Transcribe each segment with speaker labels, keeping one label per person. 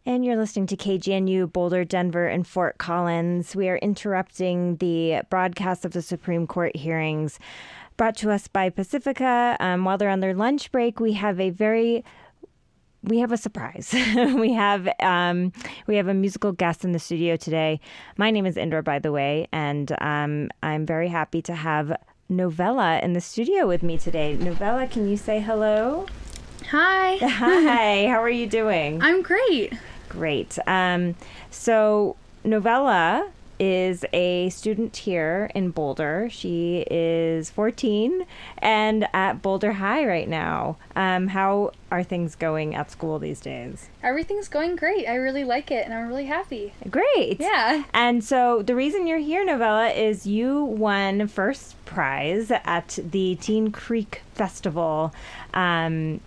Speaker 1: And you're listening to KGNU, Boulder, Denver, and Fort Collins. We are interrupting the broadcast of the Supreme Court hearings brought to us by Pacifica. While they're on their lunch break, we have a surprise. we have a musical guest in the studio today. My name is Indra, by the way, and I'm very happy to have Novella in the studio with me today. Novella, can you say hello?
Speaker 2: Hi.
Speaker 1: Hi. How are you doing?
Speaker 2: I'm great.
Speaker 1: Great. So Novella is a student here in Boulder. She is 14 and at Boulder High right now. How are things going at school these days?
Speaker 2: Everything's going great. I really like it, and I'm really happy.
Speaker 1: Great.
Speaker 2: Yeah.
Speaker 1: And so the reason you're here, Novella, is you won first prize at the Teen Creek Festival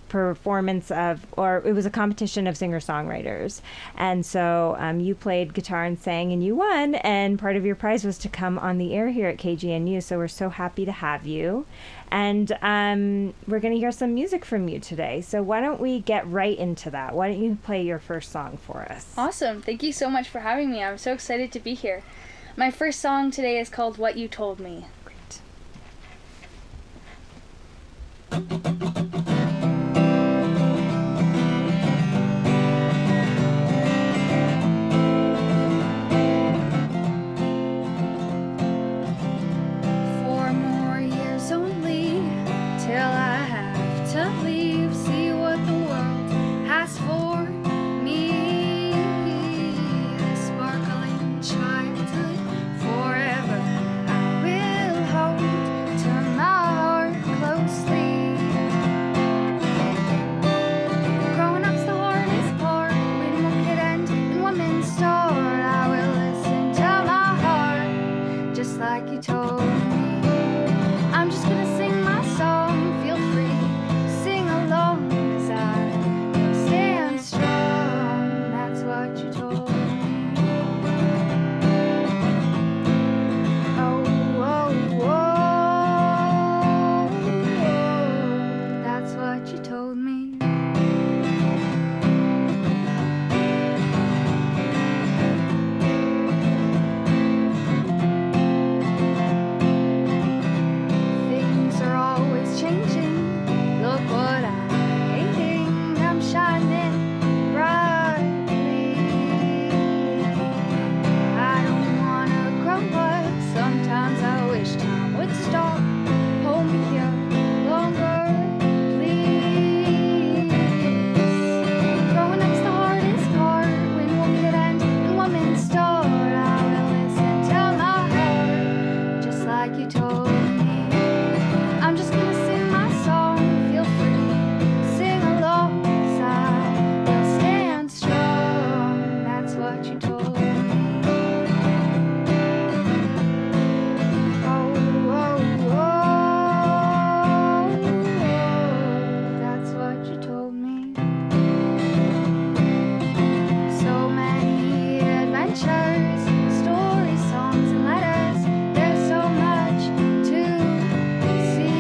Speaker 1: performance of, or it was a competition of singer-songwriters. And so you played guitar and sang, and you won. And part of your prize was to come on the air here at KGNU. So we're so happy to have you. And we're going to hear some music from you today. So why don't we get right into that? Why don't you play your first song for us?
Speaker 2: Awesome. Thank you so much for having me. I'm so excited to be here. My first song today is called What You Told Me.
Speaker 1: Great.
Speaker 2: 4 more years only till I have to leave. See what the world has for me. A sparkling childhood forever I will hold to my heart closely. Growing up's the hardest part. When one could end and one man start, I will listen to my heart just like you told me. I'm just gonna sing my song, feel free, sing along, 'cause I stand strong, that's what you told me. Oh, oh, oh, that's what you told me. Things are always changing. Look what I'm hating. I'm shining brightly. I don't wanna grow up. Sometimes I wish time would stop. Hold me here longer, please. Growing up's the hardest part. When one could end and one man start, I will listen to my heart, just like you told me. I'm just gonna sing my song, feel free, sing along, 'cause I will stand strong, that's what you told me. Oh, oh, oh, that's what you told me. So many adventures, stories, songs, and letters. There's so much to see.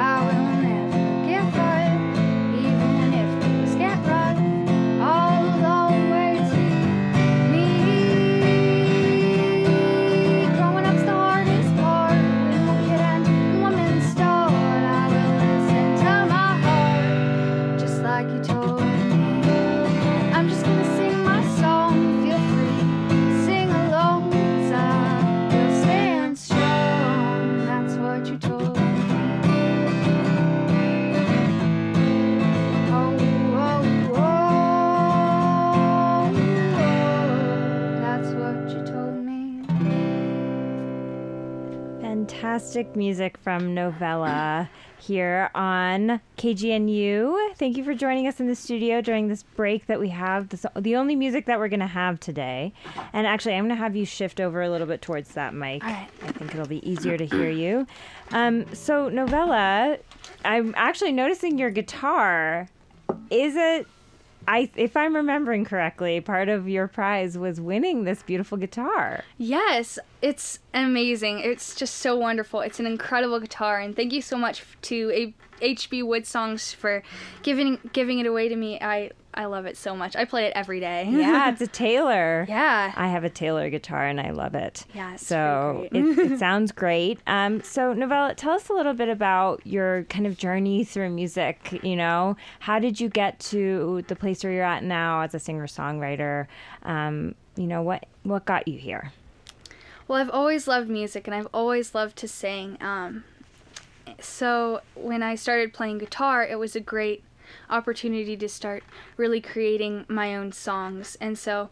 Speaker 2: I will never give up, even if things get rough. I'll always be me. Growing up's the hardest part. When one could end and one man start, I will listen to my heart, just like you told me. I'm just gonna sing my song, feel free, sing along, 'cause I will stand strong, that's what you told me. Oh, oh, oh, that's what you told me.
Speaker 1: Fantastic music from Novella here on KGNU. Thank you for joining us in the studio during this break that we have. The only music that we're going to have today. And actually, I'm going to have you shift over a little bit towards that mic.
Speaker 2: All right.
Speaker 1: I think it'll be easier to hear you. So Novella, I'm actually noticing your guitar. Is it... if I'm remembering correctly, part of your prize was winning this beautiful guitar.
Speaker 2: Yes, it's amazing. It's just so wonderful. It's an incredible guitar, and thank you so much to HB Wood Songs for giving it away to me. I
Speaker 3: I love it so much. I play it every day.
Speaker 1: Yeah, it's a Taylor.
Speaker 3: Yeah.
Speaker 1: I have a Taylor guitar and I love it.
Speaker 3: Yeah, it's
Speaker 1: so
Speaker 3: pretty great.
Speaker 1: it sounds great. So Novella, tell us a little bit about your kind of journey through music. You know, how did you get to the place where you're at now as a singer-songwriter? You know, what got you here?
Speaker 3: Well, I've always loved music and I've always loved to sing. So when I started playing guitar, it was a great opportunity to start really creating my own songs. And so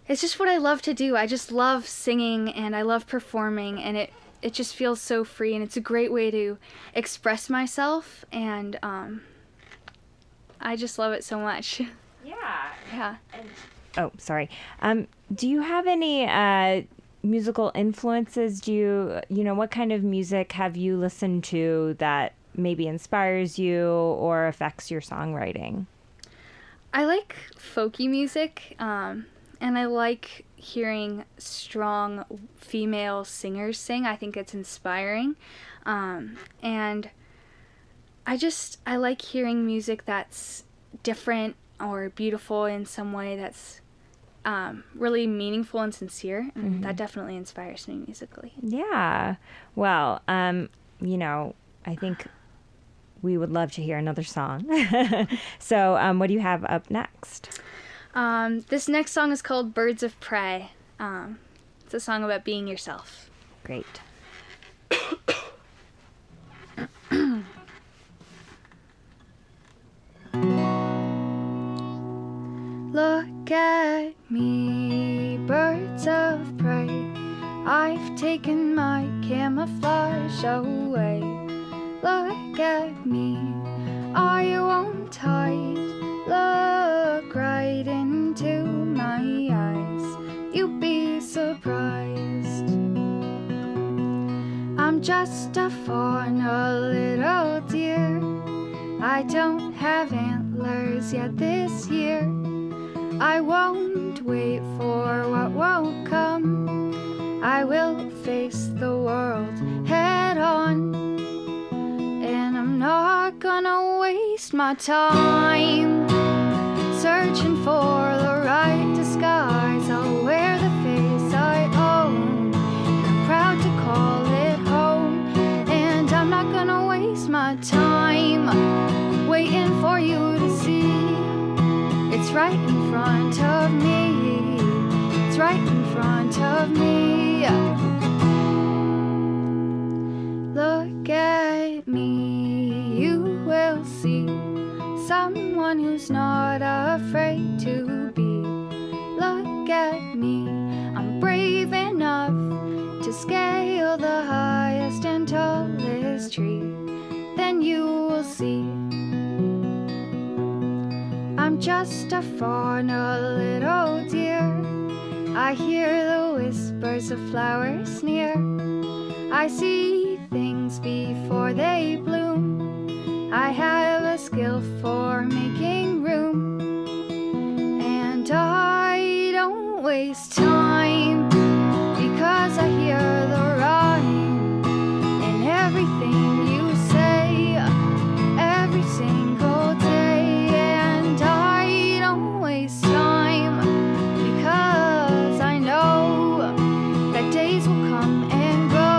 Speaker 3: it's just what I love to do. I just love singing and I love performing, and it just feels so free, and it's a great way to express myself, and I just love it so much.
Speaker 1: Yeah.
Speaker 3: Yeah.
Speaker 1: Oh, sorry. Do you have any musical influences? You know, what kind of music have you listened to that maybe inspires you or affects your songwriting?
Speaker 3: I like folky music, and I like hearing strong female singers sing. I think it's inspiring. And I like hearing music that's different or beautiful in some way, that's really meaningful and sincere. And that definitely inspires me musically.
Speaker 1: Yeah. Well, you know, I think we would love to hear another song. So what do you have up next?
Speaker 3: This next song is called Birds of Prey. It's a song about being yourself.
Speaker 1: Great.
Speaker 2: Look at me, birds of prey. I've taken my camouflage away. Look at me, I won't hide. Look right into my eyes, you'll be surprised. I'm just a fawn, a little deer. I don't have antlers yet this year. I won't wait for what won't come. I will face the world head on. And I'm not gonna waste my time searching for the right disguise. I'll wear the face I own. I'm proud to call it home. And I'm not gonna waste my time waiting for you to see. It's right in front of me. It's right in front of me. Look at me, you will see someone who's not afraid to be. Look at me, I'm brave enough to scale the highest and tallest tree. Then you will see I'm just a fawn, a little deer. I hear the whispers of flowers near. I see things before they bloom. I have a skill for making room. And I don't waste time because I hear the rhyme in everything you say every single day. And I don't waste time because I know that days will come and go.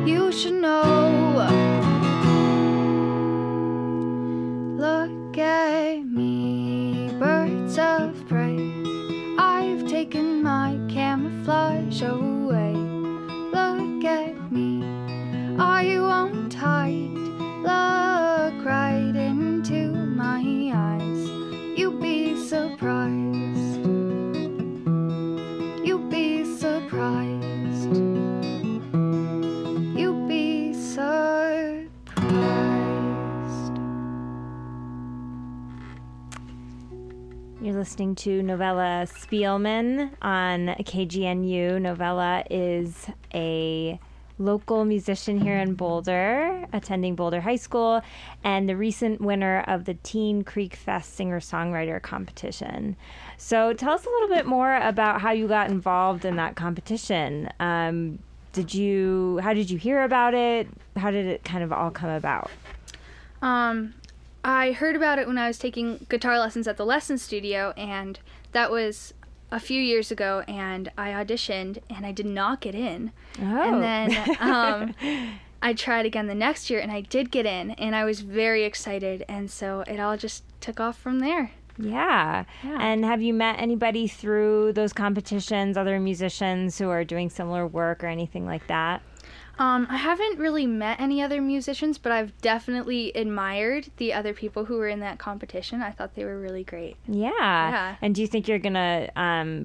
Speaker 2: You should know. Look at me, birds of prey. I've taken my camouflage away. Look at me, I won't hide. Look right into my eyes. You'll be surprised. You'll be surprised. You'll be surprised.
Speaker 1: You're listening to Novella Spielman on KGNU. Novella is a local musician here in Boulder, attending Boulder High School, and the recent winner of the Teen Creek Fest singer-songwriter competition. So tell us a little bit more about how you got involved in that competition. How did you hear about it? How did it kind of all come about?
Speaker 3: I heard about it when I was taking guitar lessons at the lesson studio, and that was a few years ago, and I auditioned and I did not get in.
Speaker 1: Oh.
Speaker 3: And then I tried again the next year and I did get in, and I was very excited, and so it all just took off from there.
Speaker 1: Yeah.
Speaker 3: Yeah.
Speaker 1: And have you met anybody through those competitions, other musicians who are doing similar work or anything like that?
Speaker 3: I haven't really met any other musicians, but I've definitely admired the other people who were in that competition. I thought they were really great.
Speaker 1: Yeah.
Speaker 3: Yeah.
Speaker 1: And do you think you're going to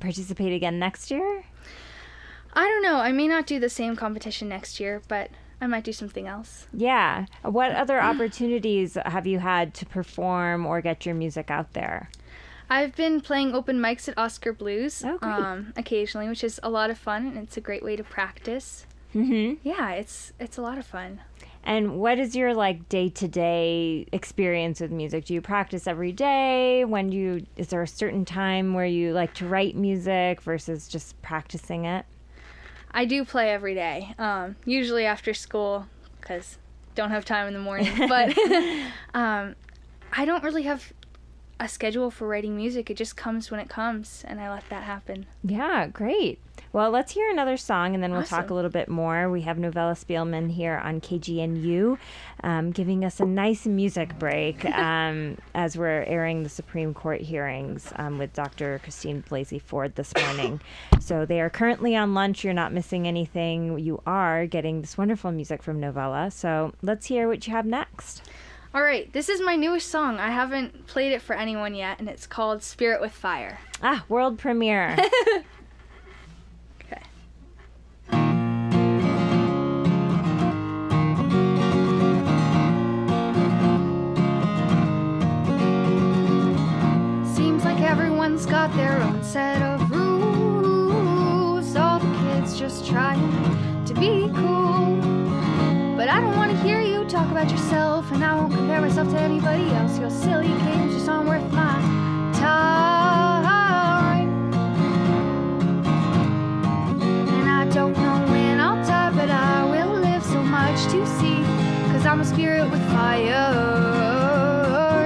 Speaker 1: participate again next year?
Speaker 3: I don't know. I may not do the same competition next year, but I might do something else.
Speaker 1: Yeah. What other opportunities have you had to perform or get your music out there?
Speaker 3: I've been playing open mics at Oscar Blues
Speaker 1: Oh, great.
Speaker 3: occasionally, which is a lot of fun, and it's a great way to practice.
Speaker 1: Mm-hmm.
Speaker 3: Yeah, it's a lot of fun.
Speaker 1: And what is your day-to-day experience with music? Do you practice every day? Is there a certain time where you like to write music versus just practicing it?
Speaker 3: I do play every day, usually after school, because don't have time in the morning. But I don't really have a schedule for writing music. It just comes when it comes, and I let that happen.
Speaker 1: Yeah, great. Well, let's hear another song, and then we'll talk
Speaker 3: Awesome.
Speaker 1: a little bit more. We have Novella Spielman here on KGNU, giving us a nice music break as we're airing the Supreme Court hearings with Dr. Christine Blasey Ford this morning. So they are currently on lunch. You're not missing anything. You are getting this wonderful music from Novella. So let's hear what you have next.
Speaker 3: All right, this is my newest song. I haven't played it for anyone yet, and it's called Spirit with Fire.
Speaker 1: Ah, world premiere.
Speaker 3: Okay.
Speaker 2: Seems like everyone's got their own set of rules. All the kids just trying to be cool. But I don't want to hear you talk about yourself, and I won't compare myself to anybody else. Your silly games just aren't worth my time. And I don't know when I'll die, but I will live so much to see. 'Cause I'm a spirit with fire.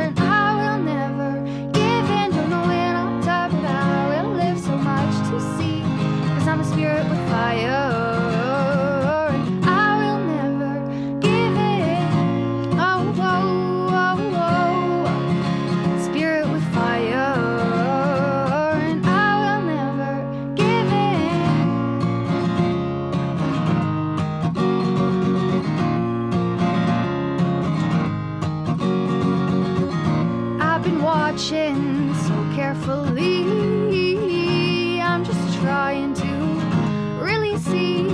Speaker 2: And I will never give in. Don't know when I'll die, but I will live so much to see. 'Cause I'm a spirit with fire. And I will never give in. Oh, oh, oh, oh. Spirit with fire. And I will never give in. I've been watching so carefully. I'm just trying to really see.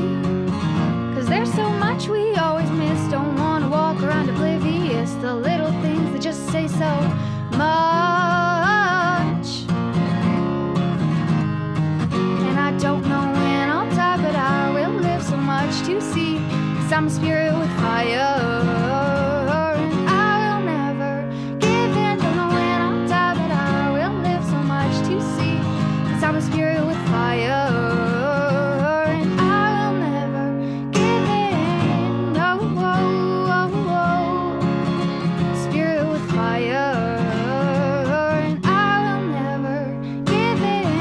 Speaker 2: 'Cause there's so much we always miss. Don't want to walk around oblivious. The little things that just say so much. And I don't know when I'll die, but I will live so much to see. 'Cause I'm a spirit with fire. And I will never give in. Don't know when I'll die, but I will live so much to see. 'Cause I'm a spirit with fire. And I will never give in. Oh, oh, oh, oh. Spirit with fire. And I will never give in.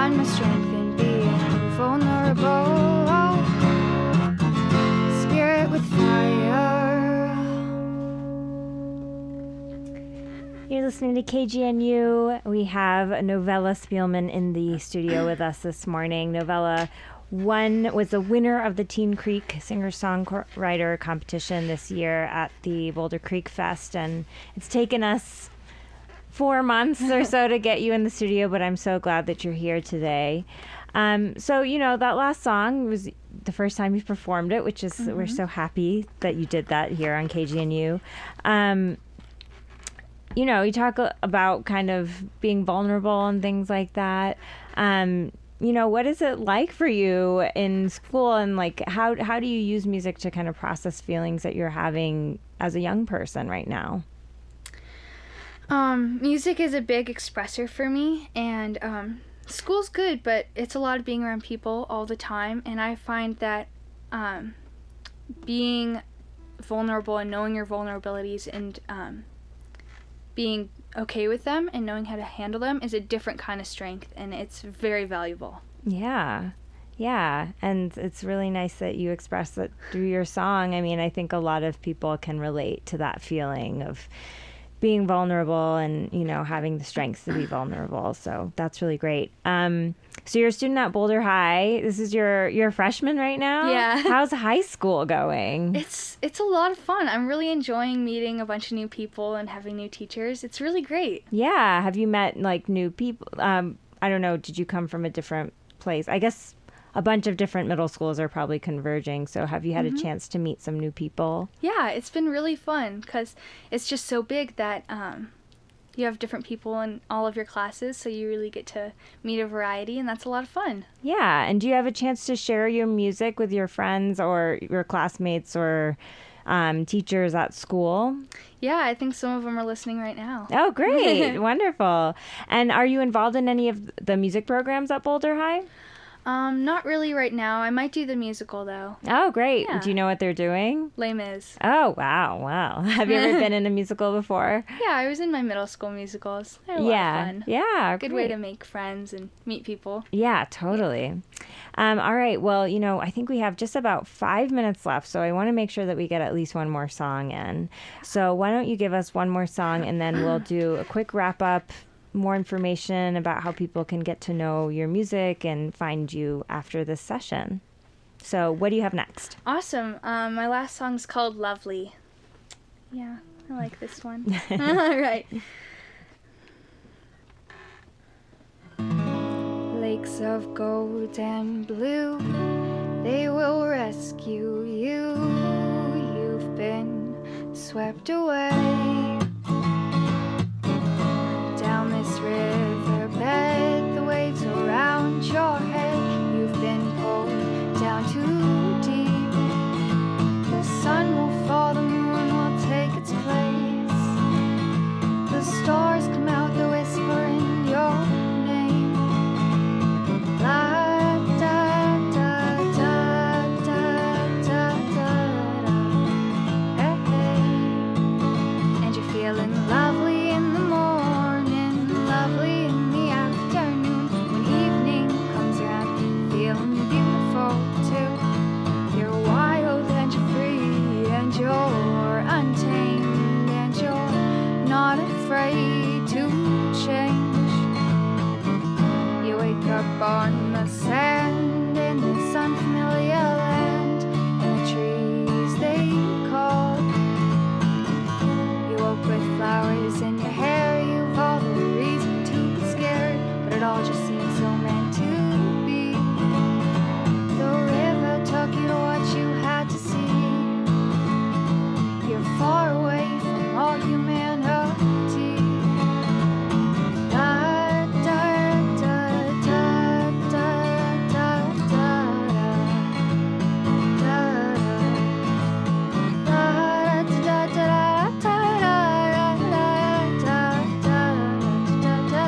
Speaker 2: find my strength in being vulnerable. Spirit with fire.
Speaker 1: You're listening to KGNU. We have Novella Spielman in the studio with us this morning. Novella was the winner of the Teen Creek singer-songwriter competition this year at the Boulder Creek Fest, and it's taken us 4 months or so to get you in the studio, but I'm so glad that you're here today. So, that last song was the first time you performed it, which is, we're so happy that you did that here on KGNU. You talk about kind of being vulnerable and things like that. What is it like for you in school, and how do you use music to kind of process feelings that you're having as a young person right now?
Speaker 3: Music is a big expressor for me, and school's good, but it's a lot of being around people all the time, and I find that being vulnerable and knowing your vulnerabilities and being okay with them and knowing how to handle them is a different kind of strength, and it's very valuable.
Speaker 1: Yeah, and it's really nice that you express that through your song. I mean, I think a lot of people can relate to that feeling of being vulnerable and, having the strength to be vulnerable. So that's really great. So you're a student at Boulder High. This is you're a freshman right now?
Speaker 3: Yeah.
Speaker 1: How's high school going?
Speaker 3: It's a lot of fun. I'm really enjoying meeting a bunch of new people and having new teachers. It's really great.
Speaker 1: Yeah. Have you met new people? I don't know. Did you come from a different place? I guess a bunch of different middle schools are probably converging. So have you had a chance to meet some new people?
Speaker 3: Yeah, it's been really fun because it's just so big that you have different people in all of your classes, so you really get to meet a variety, and that's a lot of fun.
Speaker 1: Yeah, and do you have a chance to share your music with your friends or your classmates or teachers at school?
Speaker 3: Yeah, I think some of them are listening right now.
Speaker 1: Oh, great. Wonderful. And are you involved in any of the music programs at Boulder High?
Speaker 3: Not really right now. I might do the musical, though.
Speaker 1: Oh, great.
Speaker 3: Yeah.
Speaker 1: Do you know what they're doing?
Speaker 3: Les Mis.
Speaker 1: Oh, wow. Have you ever been in a musical before?
Speaker 3: Yeah, I was in my middle school musicals. They're a lot of fun.
Speaker 1: Yeah.
Speaker 3: Good way to make friends and meet people.
Speaker 1: Yeah, totally. All right. Well, I think we have just about 5 minutes left, so I want to make sure that we get at least one more song in. So why don't you give us one more song, and then we'll do a quick wrap-up, more information about how people can get to know your music and find you after this session. So what do you have next?
Speaker 3: Awesome. My last song's called Lovely. Yeah, I like this one. All right.
Speaker 2: Lakes of gold and blue, they will rescue you. You've been swept away. Down this riverbed, the waves around your head. You've been pulled down too deep. The sun will fall, the moon will take its place. The stars come out, they're whispering your name. La da da da da da da da. Hey, hey. And you're feeling lovely in the morning, lovely in the afternoon. When evening comes around, feeling beautiful too. You're wild and you're free and you're untamed and you're not afraid to change. You wake up on the sand in this unfamiliar land, and the trees they call. You woke with flowers in your hair, you've all the reason to be scared, but it all just seems so meant to be. The river took you to what you had to see. You're far away from all humanity. Da da da da da da da da da da da da da da da da da da.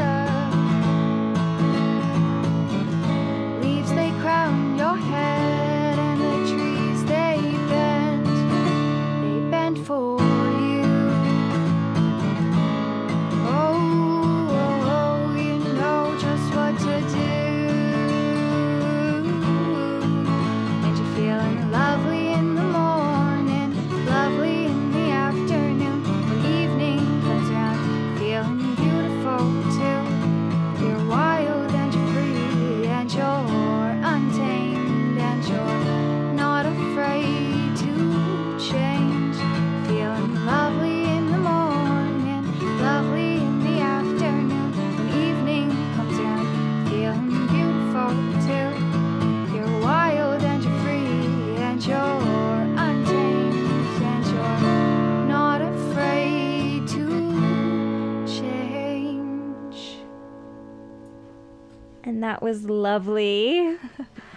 Speaker 1: And that was lovely.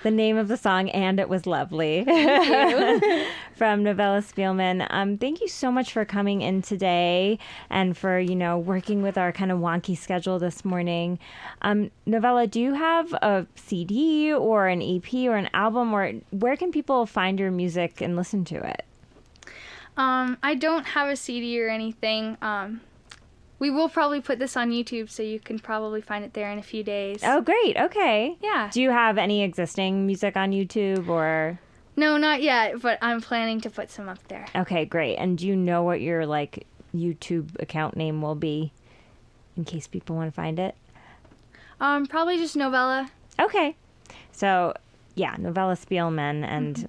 Speaker 1: The name of the song, And It Was Lovely. From Novella Spielman. Thank you so much for coming in today and for, working with our kind of wonky schedule this morning. Novella, do you have a CD or an EP or an album, or where can people find your music and listen to it?
Speaker 3: I don't have a CD or anything. We will probably put this on YouTube, so you can probably find it there in a few days.
Speaker 1: Oh, great. Okay.
Speaker 3: Yeah.
Speaker 1: Do you have any existing music on YouTube or?
Speaker 3: No, not yet, but I'm planning to put some up there.
Speaker 1: Okay, great. And do you know what your YouTube account name will be in case people want to find it?
Speaker 3: Probably just Novella.
Speaker 1: Okay. So, yeah, Novella Spielman, and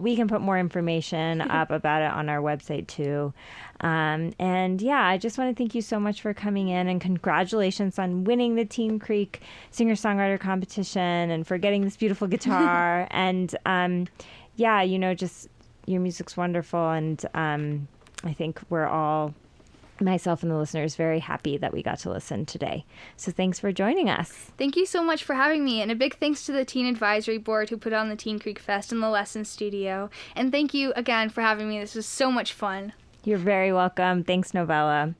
Speaker 1: we can put more information up about it on our website too. And yeah, I just want to thank you so much for coming in, and congratulations on winning the Teen Creek Singer-Songwriter competition and for getting this beautiful guitar. And yeah, just your music's wonderful, and I think we're all, myself and the listeners, very happy that we got to listen today. So thanks for joining us.
Speaker 3: Thank you so much for having me, and a big thanks to the Teen Advisory Board who put on the Teen Creek Fest and the Lesson Studio. And thank you again for having me. This was so much fun.
Speaker 1: You're very welcome. Thanks, Novella.